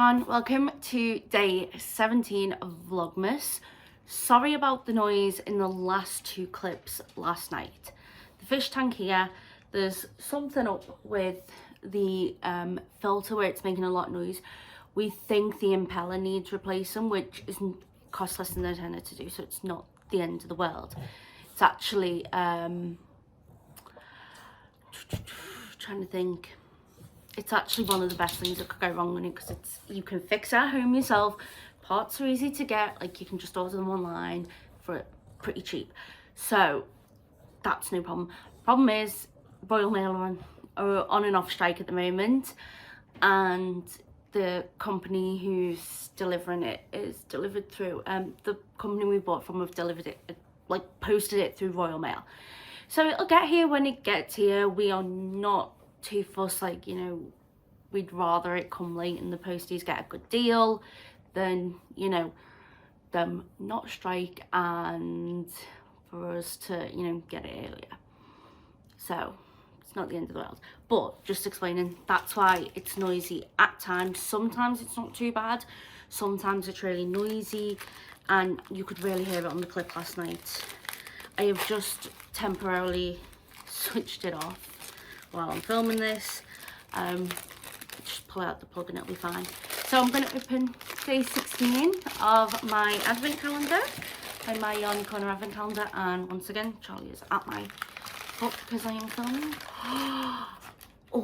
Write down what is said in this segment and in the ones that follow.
everyone, welcome to day 17 of Vlogmas. Sorry about the noise in the last two clips last night. The fish tank here, there's something up with the filter where it's making a lot of noise. We think the impeller needs replacing, which isn't cost less than a tenner to do, so it's not the end of the world. It's actually trying to think. It's actually one of the best things that could go wrong with it, because you can fix it at home yourself. Parts are easy to get, like you can just order them online for pretty cheap, so that's no problem. Problem is Royal Mail are on and off strike at the moment, and the company who's delivering it is delivered through the company we bought from have delivered it, like posted it through Royal Mail, so it'll get here when it gets here. We are not too fussed, like, you know, we'd rather it come late and the posties get a good deal than, you know, them not strike and for us to, you know, get it earlier. So it's not the end of the world, but just explaining, that's why it's noisy at times. Sometimes it's not too bad, sometimes it's really noisy, and you could really hear it on the clip last night. I have just temporarily switched it off while I'm filming this. Just pull out the plug and it'll be fine. So I'm going to open day 16 of my advent calendar, and my Yarny Corner advent calendar, and once again Charlie is at my foot because I am filming. Oh,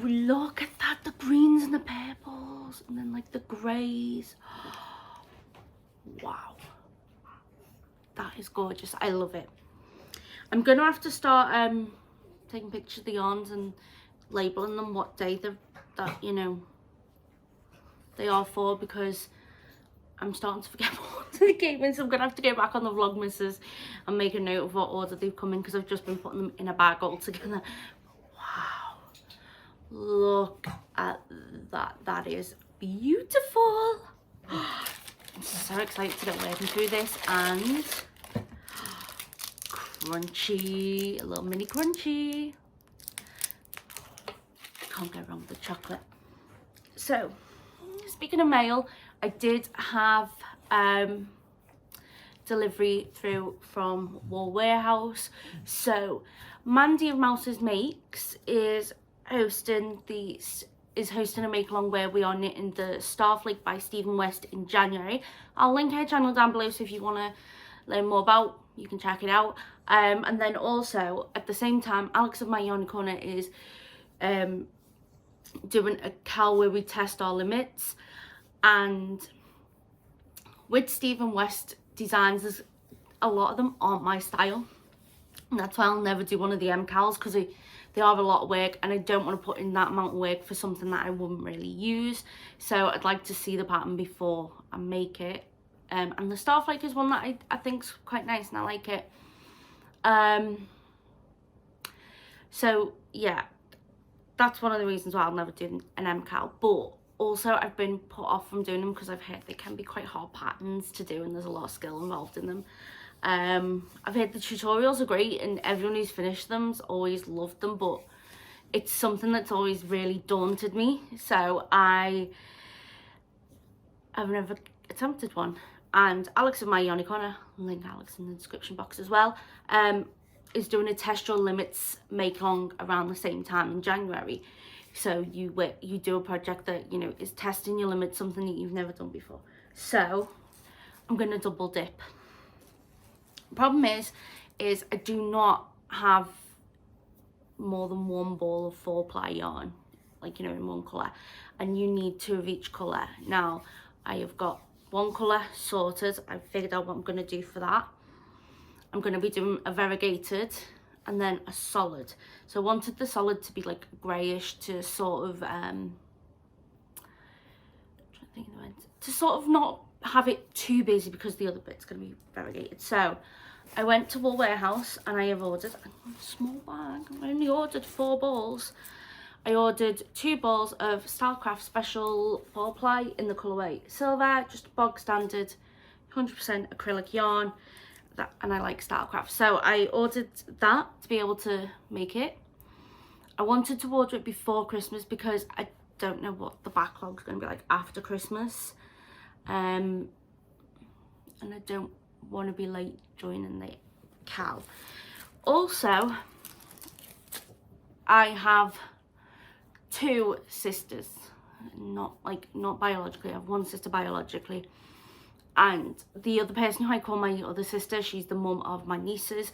look at that, the greens and the purples and then like the greys. Wow, that is gorgeous. I love it. I'm gonna have to start taking pictures of the yarns and labeling them what day that you know they are for, because I'm starting to forget what order they came in, so I'm gonna have to go back on the Vlogmases and make a note of what order they've come in, because I've just been putting them in a bag all together. Wow, look at that, that is beautiful. I'm so excited to get working through this, and crunchy, a little mini crunchy. Can't go wrong with the chocolate. So speaking of mail, I did have delivery through from Wool Warehouse. So Mandy of Mouse's Makes is hosting a make along where we are knitting the Starflake by Stephen West in January. I'll link her channel down below, so if you want to learn more about, you can check it out. And then also at the same time, Alex of My Yarny Corner is doing a cal where we test our limits, and with Stephen West designs, there's a lot of them aren't my style, and that's why I'll never do one of the cals, because they are a lot of work and I don't want to put in that amount of work for something that I wouldn't really use. So I'd like to see the pattern before I make it. And the Starflake is one that I think's quite nice and I like it. So yeah, that's one of the reasons why I'll never do an cal. But also I've been put off from doing them because I've heard they can be quite hard patterns to do and there's a lot of skill involved in them. I've heard the tutorials are great and everyone who's finished them's always loved them, but it's something that's always really daunted me, so I've never attempted one. And Alex of My Yarny Corner, link Alex in the description box as well, is doing a test your limits make along around the same time in January. So you do a project that, you know, is testing your limits, something that you've never done before. So I'm gonna double dip. Problem is I do not have more than one ball of 4-ply yarn, like, you know, in one colour, and you need 2 of each colour. Now I have got one colour sorted. I've figured out what I'm going to do for that. I'm going to be doing a variegated and then a solid. So I wanted the solid to be like greyish, to sort of to sort of not have it too busy, because the other bit's going to be variegated. So I went to Wool Warehouse and I have ordered a small bag. I only ordered 4 balls. I ordered 2 balls of Stylecraft Special 4-ply in the colourway Silver, just bog standard 100% acrylic yarn, and I like Stylecraft. So I ordered that to be able to make it. I wanted to order it before Christmas because I don't know what the backlog's going to be like after Christmas, and I don't want to be late joining the cow. Also, I have 2 sisters, not biologically. I have 1 sister biologically, and the other person who I call my other sister, she's the mum of my nieces.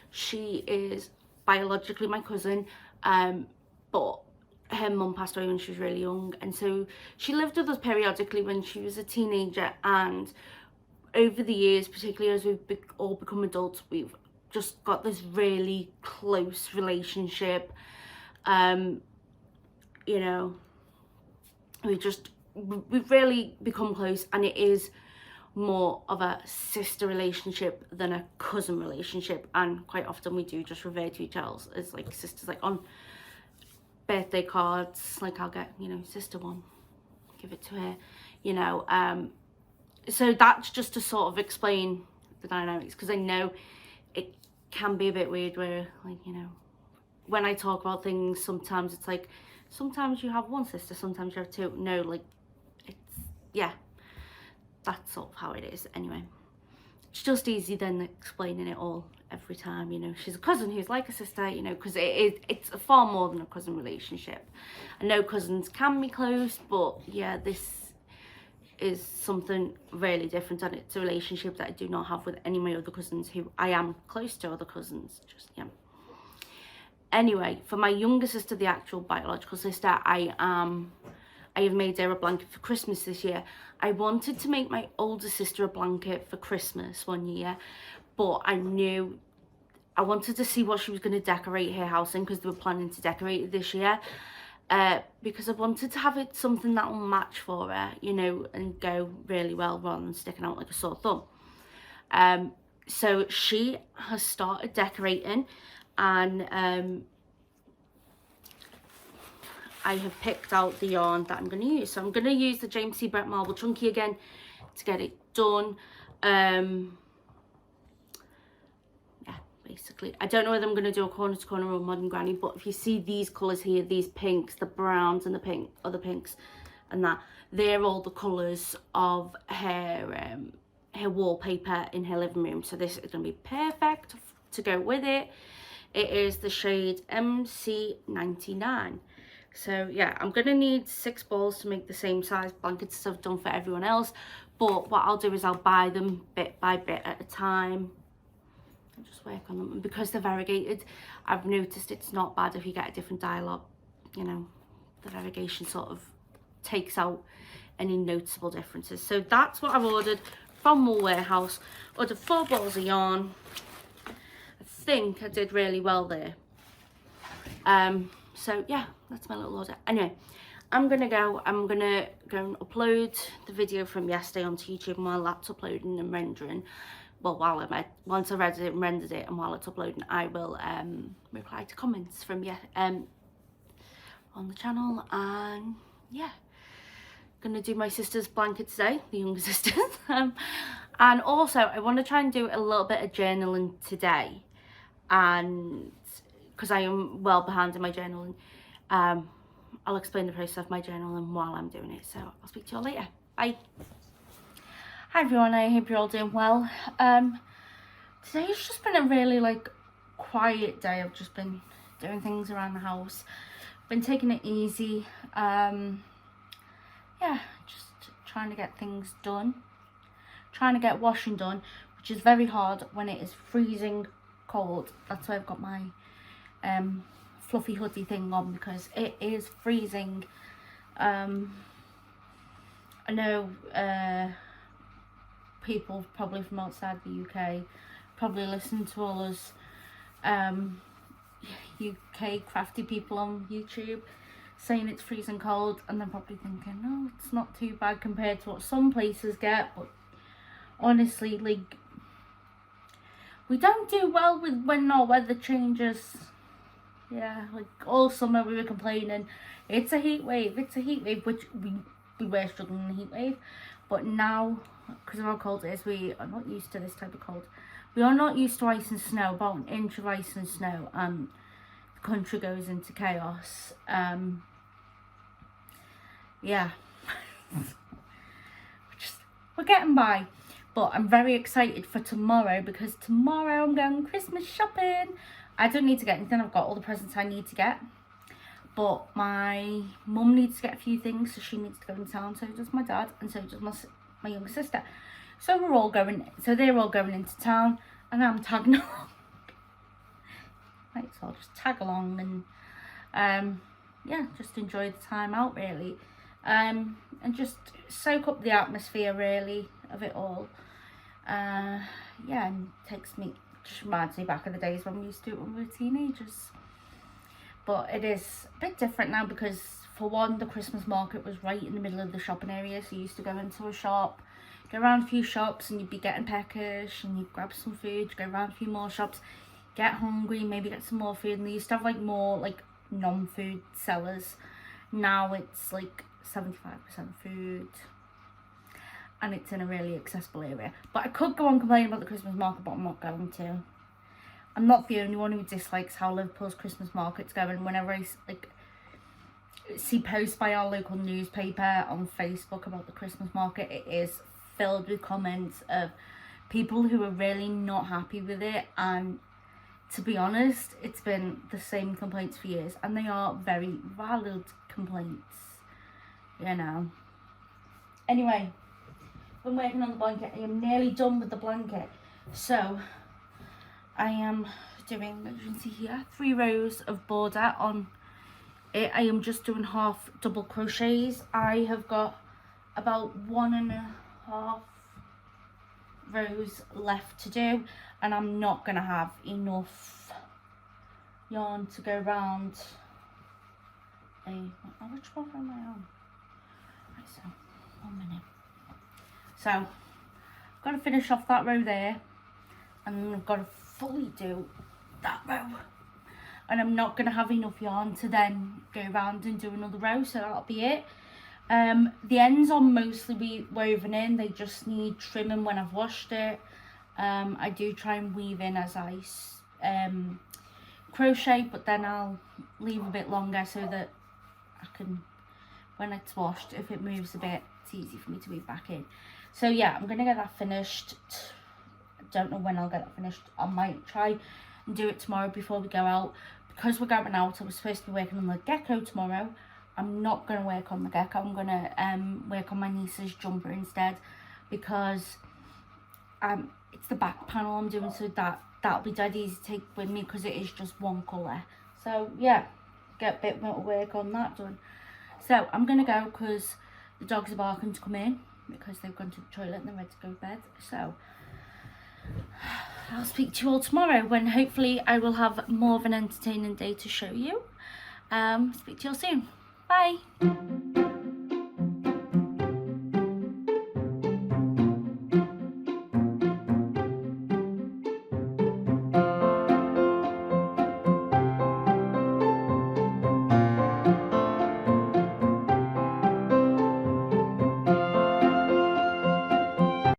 She is biologically my cousin, but her mum passed away when she was really young, and so she lived with us periodically when she was a teenager, and over the years, particularly as we've all become adults, we've just got this really close relationship. You know, we've really become close, and it is more of a sister relationship than a cousin relationship, and quite often we do just refer to each other as like sisters, like on birthday cards, like I'll get, you know, sister one, give it to her, you know. So that's just to sort of explain the dynamics, because I know it can be a bit weird where, like, you know, when I talk about things, sometimes it's like, sometimes you have 1 sister, sometimes you have 2. No, like, it's, yeah, that's sort of how it is. Anyway, it's just easy then explaining it all every time, you know. She's a cousin who's like a sister, you know, because it's far more than a cousin relationship. I know cousins can be close, but yeah, this is something really different, and it's a relationship that I do not have with any of my other cousins who I am close to other cousins, just, yeah. Anyway, for my younger sister, the actual biological sister, I have made her a blanket for Christmas this year. I wanted to make my older sister a blanket for Christmas one year, but I knew I wanted to see what she was going to decorate her house in, because they were planning to decorate it this year. Because I wanted to have it something that will match for her, you know, and go really well rather than sticking out like a sore thumb. So she has started decorating, and I have picked out the yarn that I'm going to use. So I'm going to use the James C. Brett Marble Chunky again to get it done. Basically, I don't know whether I'm going to do a corner to corner or modern granny, but if you see these colours here, these pinks, the browns and the other pinks and that, they're all the colours of her wallpaper in her living room. So this is going to be perfect to go with it. It is the shade MC99. So yeah, I'm going to need 6 balls to make the same size blankets as I've done for everyone else, but what I'll do is I'll buy them bit by bit at a time. Just work on them, and because they're variegated, I've noticed it's not bad if you get a different dial, you know, the variegation sort of takes out any noticeable differences. So that's what I've ordered from Wool Warehouse. Ordered 4 balls of yarn. I think I did really well there. So yeah, that's my little order. Anyway, I'm gonna go and upload the video from yesterday onto YouTube while that's uploading and rendering. Well, once I read it and rendered it, and while it's uploading, I will reply to comments from on the channel. And yeah, gonna do my sister's blanket today, the younger sister's. And also I want to try and do a little bit of journaling today, and because I am well behind in my journaling, I'll explain the process of my journaling while I'm doing it. So I'll speak to you all later. Bye. Hi everyone, I hope you're all doing well. Today's just been a really quiet day. I've just been doing things around the house, been taking it easy. Yeah, just trying to get things done, trying to get washing done, which is very hard when it is freezing cold. That's why I've got my fluffy hoodie thing on, because it is freezing. I know people probably from outside the UK probably listen to all us UK crafty people on YouTube saying it's freezing cold, and they're probably thinking, no, it's not too bad compared to what some places get. But honestly, we don't do well with when our weather changes. Yeah, all summer we were complaining, it's a heat wave, which we were struggling in the heat wave. But now, because of how cold it is, we are not used to this type of cold. We are not used to ice and snow, about an inch of ice and snow, and the country goes into chaos. yeah, we're getting by. But I'm very excited for tomorrow, because tomorrow I'm going Christmas shopping. I don't need to get anything. I've got all the presents I need to get. But my mum needs to get a few things, so she needs to go in town. So does my dad, and so does my younger sister. So they're all going into town, and I'm tagging along. Right, so I'll just tag along and yeah, just enjoy the time out really, and just soak up the atmosphere really of it all. Yeah, and just reminds me back in the days when we used to do it when we were teenagers. But it is a bit different now, because for one, the Christmas market was right in the middle of the shopping area, so you used to go into a shop, go around a few shops, and you'd be getting peckish, and you'd grab some food, go around a few more shops, get hungry, maybe get some more food, and they used to have like more like non-food sellers. Now it's like 75% food, and it's in a really accessible area. But I could go on complaining about the Christmas market, but I'm not going to. I'm not the only one who dislikes how Liverpool's Christmas market's going. Whenever I see posts by our local newspaper on Facebook about the Christmas market, it is filled with comments of people who are really not happy with it. And to be honest, it's been the same complaints for years, and they are very valid complaints, you know. Anyway, I'm working on the blanket. I am nearly done with the blanket. So I am doing, as you can see here, 3 rows of border on it. I am just doing half double crochets. I have got about 1.5 rows left to do, and I'm not gonna have enough yarn to go round which one am I on? Right, so 1 minute. So I've got to finish off that row there, and I've got to fully do that row, and I'm not going to have enough yarn to then go around and do another row, so that'll be it. The ends are mostly woven in, they just need trimming when I've washed it. I do try and weave in as I crochet, but then I'll leave a bit longer so that I can, when it's washed, if it moves a bit, it's easy for me to weave back in. So yeah, I'm going to get that finished. I don't know when I'll get that finished. I might try and do it tomorrow before we go out. Because we're going out, I was supposed to be working on the gecko tomorrow. I'm not going to work on the gecko. I'm going to work on my niece's jumper instead, because it's the back panel I'm doing, so that'll be dead easy to take with me, because it is just one colour. So yeah, get a bit more work on that done. So I'm going to go, because the dogs are barking to come in, because they've gone to the toilet and they're ready to go to bed. So I'll speak to you all tomorrow, when hopefully I will have more of an entertaining day to show you. Speak to you all soon. Bye.